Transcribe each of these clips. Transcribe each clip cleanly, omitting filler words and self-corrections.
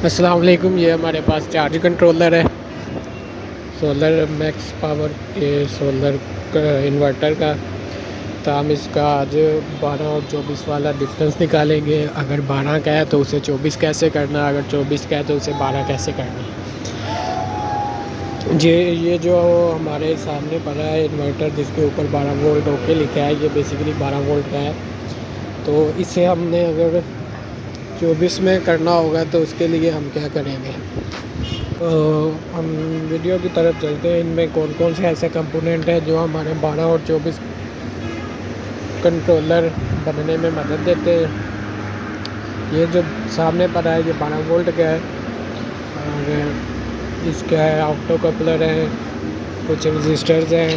अस्सलाम वालेकुम। ये हमारे पास चार्ज कंट्रोलर है सोलर मैक्स पावर के सोलर इन्वर्टर का। तो हम इसका आज 12 और 24 वाला डिफरेंस निकालेंगे। अगर 12 का है तो उसे 24 कैसे करना, अगर 24 का है तो उसे 12 कैसे करना। ये जो हमारे सामने पड़ा है इन्वर्टर, जिसके ऊपर 12 वोल्ट ओके लिखा है, ये बेसिकली 12 वोल्ट का है। तो इसे हमने अगर 24 में करना होगा तो उसके लिए हम क्या करेंगे। तो हम वीडियो की तरफ चलते हैं। इनमें कौन कौन से ऐसे कंपोनेंट हैं जो हमारे 12 और 24 कंट्रोलर बनने में मदद देते हैं। ये जो सामने पड़ा है ये 12 वोल्ट का है और इसका है ऑप्टो कपलर है, कुछ रजिस्टर्स हैं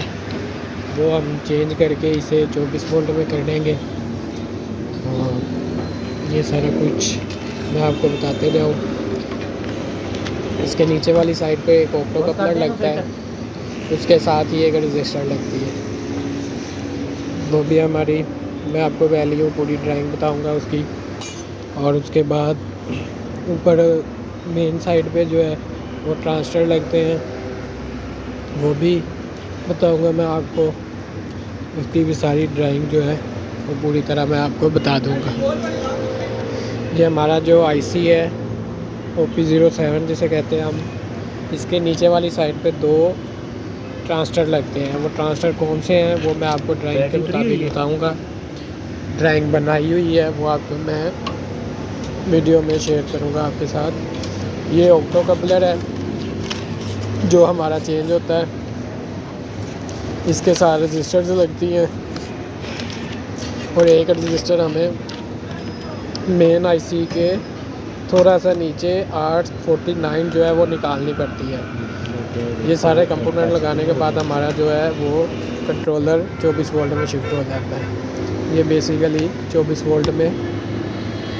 वो हम चेंज करके इसे 24 वोल्ट में कर देंगे। ये सारा कुछ मैं आपको बताते जाऊँ। इसके नीचे वाली साइड पे एक ऑप्टो कपलर लगता है, उसके साथ ही एक रजिस्टर लगती है। वो भी हमारी, मैं आपको वैल्यू पूरी ड्राइंग बताऊंगा उसकी। और उसके बाद ऊपर मेन साइड पे जो है वो ट्रांजिस्टर लगते हैं, वो भी बताऊंगा मैं आपको। उसकी भी सारी ड्राइंग जो है वो पूरी तरह मैं आपको बता दूंगा। ये हमारा जो आईसी है OP07 जिसे कहते हैं हम, इसके नीचे वाली साइड पे 2 ट्रांजिस्टर लगते हैं। वो ट्रांजिस्टर कौन से हैं वो मैं आपको ड्राइंग के मुताबिक बताऊंगा। ड्राइंग बनाई हुई है, वो आपको मैं वीडियो में शेयर करूंगा आपके साथ। ये ऑप्टो कपलर है जो हमारा चेंज होता है, इसके साथ रजिस्टर्स लगती हैं और एक रजिस्टर हमें मेन आईसी के थोड़ा सा नीचे 849 जो है वो निकालनी पड़ती है। ये सारे कंपोनेंट लगाने के बाद हमारा जो है वो कंट्रोलर 24 वोल्ट में शिफ्ट हो जाता है। ये बेसिकली 24 वोल्ट में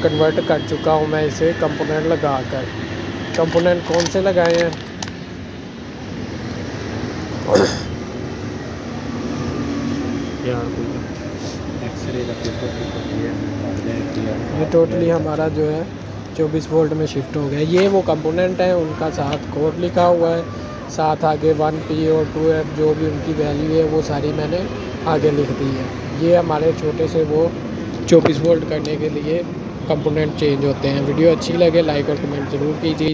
कन्वर्ट कर चुका हूँ मैं इसे कंपोनेंट लगा कर। कंपोनेंट कौन से लगाए हैं ये टोटली हमारा जो है 24 वोल्ट में शिफ्ट हो गया। ये वो कंपोनेंट हैं, उनका साथ कोड लिखा हुआ है, साथ आगे 1P और 2F जो भी उनकी वैल्यू है वो सारी मैंने आगे लिख दी है। ये हमारे छोटे से वो 24 वोल्ट करने के लिए कंपोनेंट चेंज होते हैं। वीडियो अच्छी लगे लाइक और कमेंट ज़रूर कीजिए।